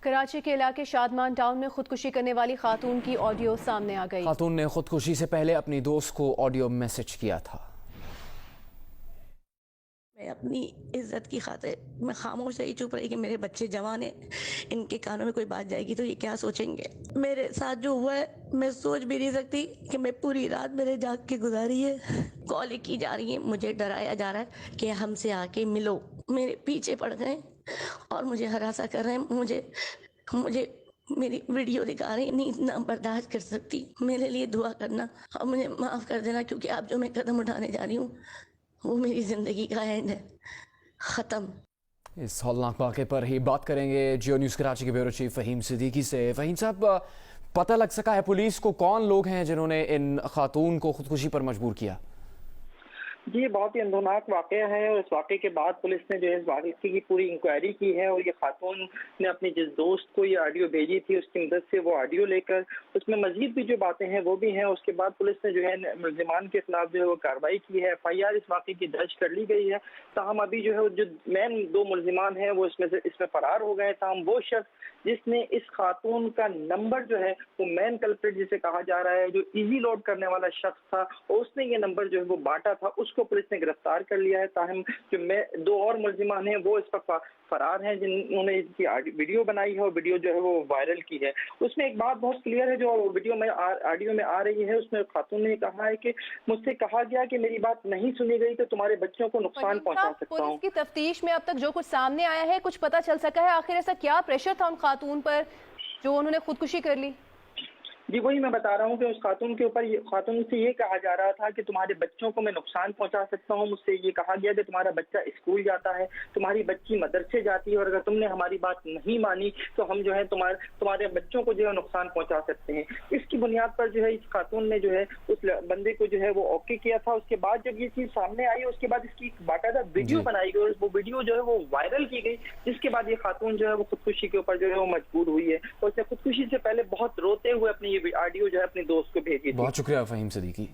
कराची के इलाके शादमान टाउन में खुदकुशी करने वाली खातून की ऑडियो सामने आ गई। खातून ने खुदकुशी से पहले अपनी दोस्त को ऑडियो मैसेज किया था। मैं अपनी इज्जत की खातिर मैं खामोश रही, चुप रही कि मेरे बच्चे जवान हैं, इनके कानों में कोई बात जाएगी तो ये क्या सोचेंगे। मेरे साथ जो हुआ है मैं सोच भी नहीं सकती कि मैं पूरी रात मेरे जाग के गुजारी है। कॉल की जा रही है, मुझे डराया जा रहा है कि हमसे आके मिलो। मेरे पीछे पड़ गए और मुझे हरासा कर रहे हैं। मुझे मेरी वीडियो दिखा रही, नहीं इतना बर्दाश्त कर सकती। मेरे लिए दुआ करना और मुझे माफ़ कर देना, क्योंकि आप जो मैं कदम उठाने जा रही हूँ वो मेरी ज़िंदगी का एंड है, ख़त्म। इस हौलनाक वाक़े पर ही बात करेंगे जियो न्यूज़ कराची के ब्यूरो चीफ फ़हीम सिद्दीकी से। फ़हीम साहब, पता लग सका है पुलिस को कौन लोग हैं जिन्होंने इन खातून को खुदकुशी पर मजबूर किया? जी, बहुत ही अंदरनाक वाक़या है और इस वाक़े के बाद पुलिस ने जो है इस वाक़े की पूरी इंक्वायरी की है और ये खातून ने अपनी जिस दोस्त को ये ऑडियो भेजी थी उसकी मदद से वो ऑडियो लेकर उसमें मज़ीद भी जो बातें हैं वो भी हैं। उसके बाद पुलिस ने जो है मुल्ज़िमान के खिलाफ जो है वो कार्रवाई की है, FIR इस वाक़े की दर्ज कर ली गई है। ताहम अभी जो है जो मेन 2 मुल्ज़िमान हैं वो इसमें फ़रार हो गए। ताहम वो शख्स जिसने इस खातून का नंबर जो है वो मेन कल्प्रिट जिसे कहा जा रहा है, जो इजी लोड करने वाला शख्स था और उसने ये नंबर जो है वो बांटा था, उसको पुलिस ने गिरफ्तार कर लिया है। ताहम जो 2 और मुल्जिमान हैं वो इस वक्त फरार हैं जिन्होंने इसकी वीडियो बनाई है और वीडियो जो है वो वायरल की है। उसमें एक बात बहुत क्लियर है जो वीडियो में ऑडियो में आ रही है, उसमें खातून ने कहा है कि मुझसे कहा गया कि मेरी बात नहीं सुनी गई तो तुम्हारे बच्चों को नुकसान पहुंचा सकता हूँ। पुलिस की तफ्तीश में अब तक जो कुछ सामने आया है, कुछ पता चल सका है आखिर ऐसा क्या प्रेशर था उन खातून पर जो उन्होंने खुदकुशी कर ली? जी, वही मैं बता रहा हूँ कि उस खातून के ऊपर खातून से ये कहा जा रहा था कि तुम्हारे बच्चों को मैं नुकसान पहुंचा सकता हूँ। मुझसे ये कहा गया कि तुम्हारा बच्चा स्कूल जाता है, तुम्हारी बच्ची मदरसे जाती है और अगर तुमने हमारी बात नहीं मानी तो हम जो है तुम्हारे बच्चों को जो है नुकसान पहुंचा सकते हैं। इसकी बुनियाद पर जो है इस खातून ने जो है उस बंदे को जो है वो ओके किया था। उसके बाद जब ये चीज सामने आई उसके बाद इसकी बाकायदा वीडियो बनाई गई और वो वीडियो जो है वो वायरल की गई, जिसके बाद ये खातून जो है वो खुदकुशी के ऊपर जो है वो मजबूर हुई है और उसने खुदकुशी से पहले बहुत रोते हुए अपनी ये ऑडियो जो है अपने दोस्त को भेजी थी। बहुत शुक्रिया फ़हीम सिद्दीकी।